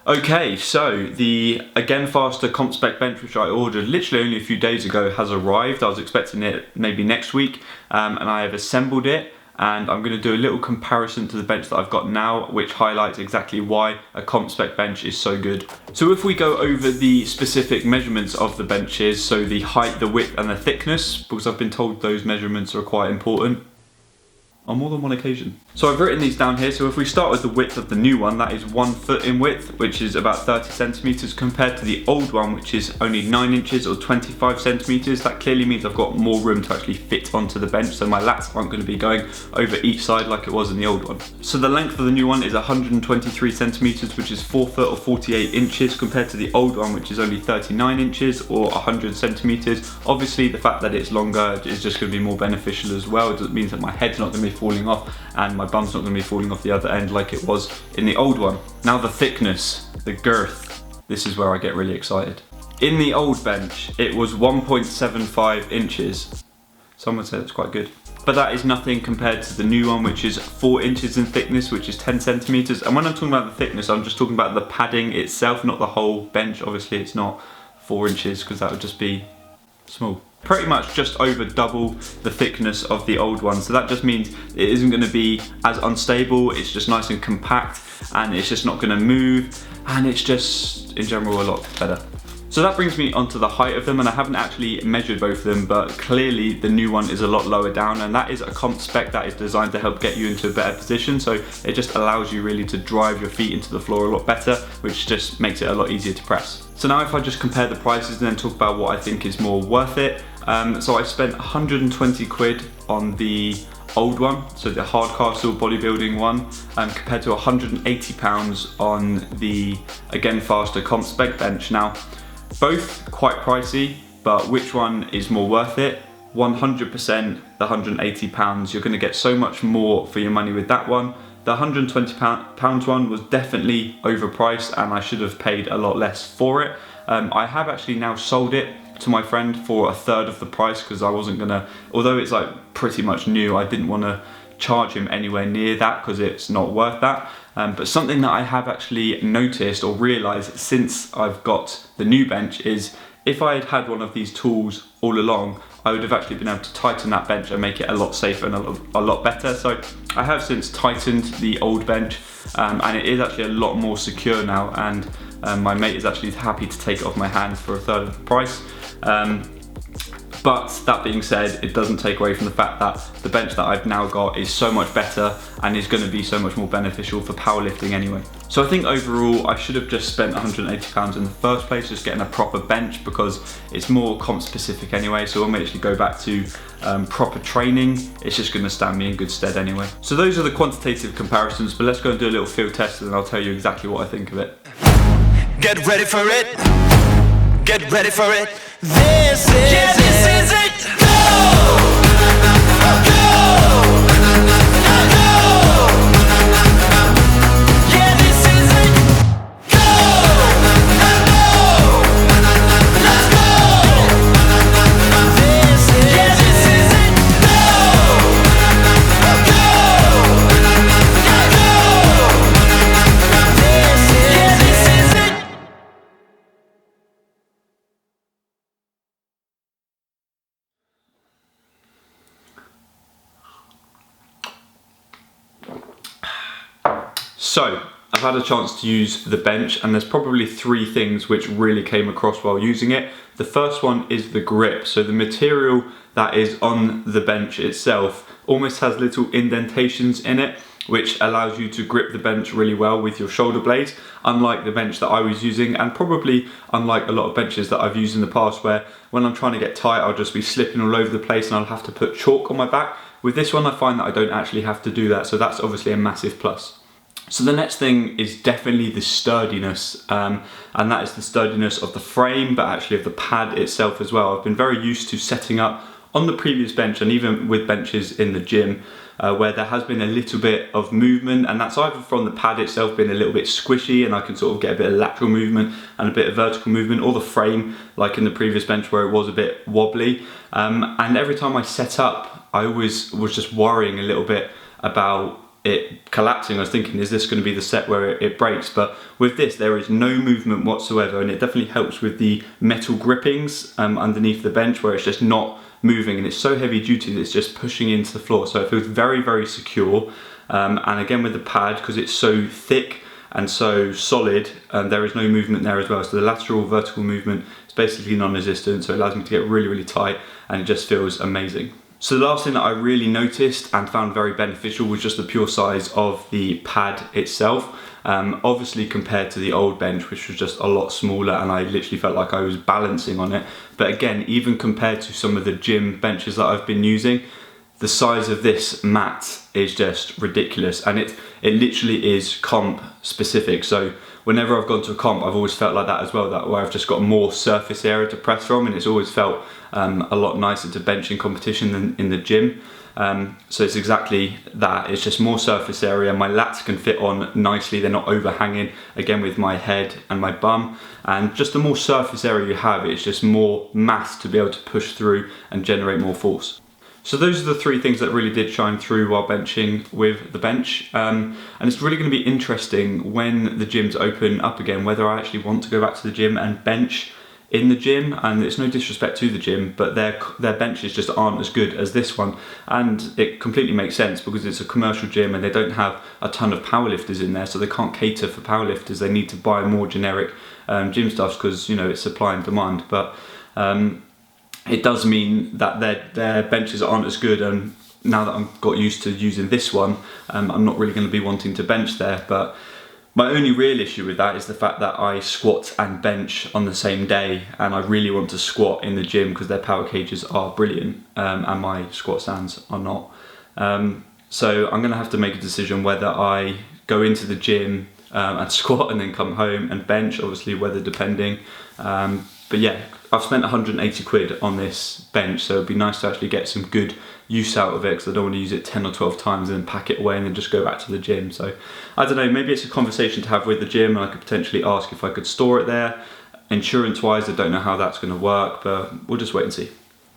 Okay, so the Again Faster comp spec bench, which I ordered literally only a few days ago, has arrived. I was expecting it maybe next week, and I have assembled it, and I'm going to do a little comparison to the bench that I've got now, which highlights exactly why a comp spec bench is so good. So if we go over the specific measurements of the benches, so the height, the width and the thickness, because I've been told those measurements are quite important on more than one occasion. So I've written these down here. So if we start with the width of the new one, that is 1 foot in width, which is about 30 centimeters compared to the old one, which is only 9 inches or 25 centimeters. That clearly means I've got more room to actually fit onto the bench, so my lats aren't going to be going over each side like it was in the old one. So the length of the new one is 123 centimeters, which is 4 foot or 48 inches compared to the old one, which is only 39 inches or 100 centimeters. Obviously the fact that it's longer is just going to be more beneficial as well. It means that my head's not going to be falling off and my bum's not going to be falling off the other end like it was in the old one. Now the thickness, the girth, this is where I get really excited. In the old bench it was 1.75 inches. Some would say that's quite good, but that is nothing compared to the new one, which is 4 inches in thickness, which is 10 centimeters. And when I'm talking about the thickness, I'm just talking about the padding itself, not the whole bench. Obviously it's not 4 inches because that would just be small. Pretty much just over double the thickness of the old one. So that just means it isn't going to be as unstable, it's just nice and compact, and it's just not going to move, and it's just in general a lot better. So that brings me onto the height of them, and I haven't actually measured both of them, but clearly the new one is a lot lower down, and that is a comp spec that is designed to help get you into a better position. So it just allows you really to drive your feet into the floor a lot better, which just makes it a lot easier to press. So now if I just compare the prices and then talk about what I think is more worth it. So I spent 120 quid on the old one, so the Hardcastle bodybuilding one, compared to £180 on the Again Faster comp spec bench. Now, both quite pricey, but which one is more worth it? 100% the £180. You're going to get so much more for your money with that one. The £120 one was definitely overpriced, and I should have paid a lot less for it. I have actually now sold it to my friend for a third of the price, because I wasn't gonna, although it's like pretty much new, I didn't want to charge him anywhere near that because it's not worth that. But something that I have actually noticed or realized since I've got the new bench is if I had had one of these tools all along, I would have actually been able to tighten that bench and make it a lot safer and a lot better. So I have since tightened the old bench, and it is actually a lot more secure now, and my mate is actually happy to take it off my hands for a third of the price. But that being said, it doesn't take away from the fact that the bench that I've now got is so much better and is going to be so much more beneficial for powerlifting anyway. So I think overall I should have just spent £180 in the first place just getting a proper bench, because it's more comp specific anyway. So when we actually go back to proper training, it's just going to stand me in good stead anyway. So those are the quantitative comparisons, but let's go and do a little field test and I'll tell you exactly what I think of it. Get ready for it. Get ready for it. This is it. Yeah, this is it. Go! Go! Yeah, this is it. Go! Let's go! This is it. Yeah, this is it. Go! This is it. So I've had a chance to use the bench, and there's probably 3 things which really came across while using it. The first one is the grip. So the material that is on the bench itself almost has little indentations in it, which allows you to grip the bench really well with your shoulder blades, unlike the bench that I was using, and probably unlike a lot of benches that I've used in the past, where when I'm trying to get tight I'll just be slipping all over the place and I'll have to put chalk on my back. With this one I find that I don't actually have to do that, so that's obviously a massive plus. So the next thing is definitely the sturdiness, and that is the sturdiness of the frame, but actually of the pad itself as well. I've been very used to setting up on the previous bench, and even with benches in the gym, where there has been a little bit of movement, and that's either from the pad itself being a little bit squishy and I can sort of get a bit of lateral movement and a bit of vertical movement, or the frame like in the previous bench where it was a bit wobbly. And every time I set up, I always was just worrying a little bit about it collapsing. I was thinking, is this going to be the set where it breaks? But with this, there is no movement whatsoever, and it definitely helps with the metal grippings underneath the bench, where it's just not moving, and it's so heavy duty that it's just pushing into the floor. So it feels very, very secure. And again, with the pad, because it's so thick and so solid, there is no movement there as well. So the lateral vertical movement is basically non-existent, so it allows me to get really, really tight, and it just feels amazing. So the last thing that I really noticed and found very beneficial was just the pure size of the pad itself. Obviously compared to the old bench, which was just a lot smaller, and I literally felt like I was balancing on it. But again, even compared to some of the gym benches that I've been using, the size of this mat is just ridiculous, and it literally is comp specific. So whenever I've gone to a comp, I've always felt like that as well, that where I've just got more surface area to press from, and it's always felt a lot nicer to bench in competition than in the gym. So it's exactly that, it's just more surface area. My lats can fit on nicely, they're not overhanging, again with my head and my bum, and just the more surface area you have, it's just more mass to be able to push through and generate more force. So those are the three things that really did shine through while benching with the bench. And it's really going to be interesting when the gyms open up again, whether I actually want to go back to the gym and bench in the gym. And it's no disrespect to the gym, but their benches just aren't as good as this one. And it completely makes sense because it's a commercial gym and they don't have a ton of powerlifters in there, so they can't cater for powerlifters. They need to buy more generic gym stuff because, you know, it's supply and demand. But it does mean that their benches aren't as good, and now that I've got used to using this one, I'm not really going to be wanting to bench there. But my only real issue with that is the fact that I squat and bench on the same day, and I really want to squat in the gym because their power cages are brilliant, and my squat stands are not. So I'm going to have to make a decision whether I go into the gym and squat and then come home and bench, obviously weather depending. But yeah, I've spent 180 quid on this bench, so it'd be nice to actually get some good use out of it, because I don't want to use it 10 or 12 times and then pack it away and then just go back to the gym. So I don't know, maybe it's a conversation to have with the gym, and I could potentially ask if I could store it there. Insurance wise, I don't know how that's going to work, but we'll just wait and see.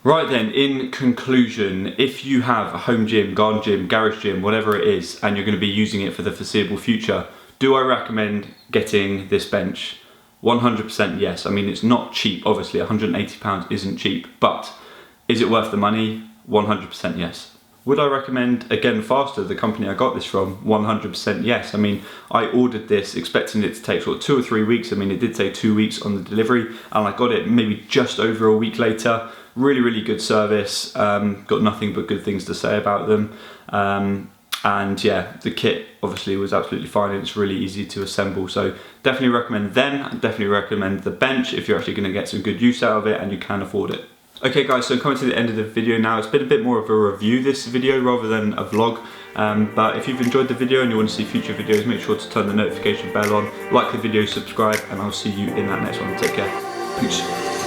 Right then, in conclusion, if you have a home gym, garden gym, garage gym, whatever it is, and you're going to be using it for the foreseeable future, do I recommend getting this bench? 100% yes. I mean, it's not cheap, obviously, £180 isn't cheap, but is it worth the money? 100% yes. Would I recommend, again, Faster, the company I got this from? 100% yes. I mean, I ordered this expecting it to take sort of 2 or 3 weeks. I mean, it did say 2 weeks on the delivery, and I got it maybe just over a week later. Really, really good service. Got nothing but good things to say about them. And yeah, the kit obviously was absolutely fine, and it's really easy to assemble. So definitely recommend them. Definitely recommend the bench if you're actually going to get some good use out of it and you can afford it. Okay guys, so coming to the end of the video now. It's been a bit more of a review, this video, rather than a vlog. But if you've enjoyed the video and you want to see future videos, make sure to turn the notification bell on, like the video, subscribe, and I'll see you in that next one. Take care. Peace.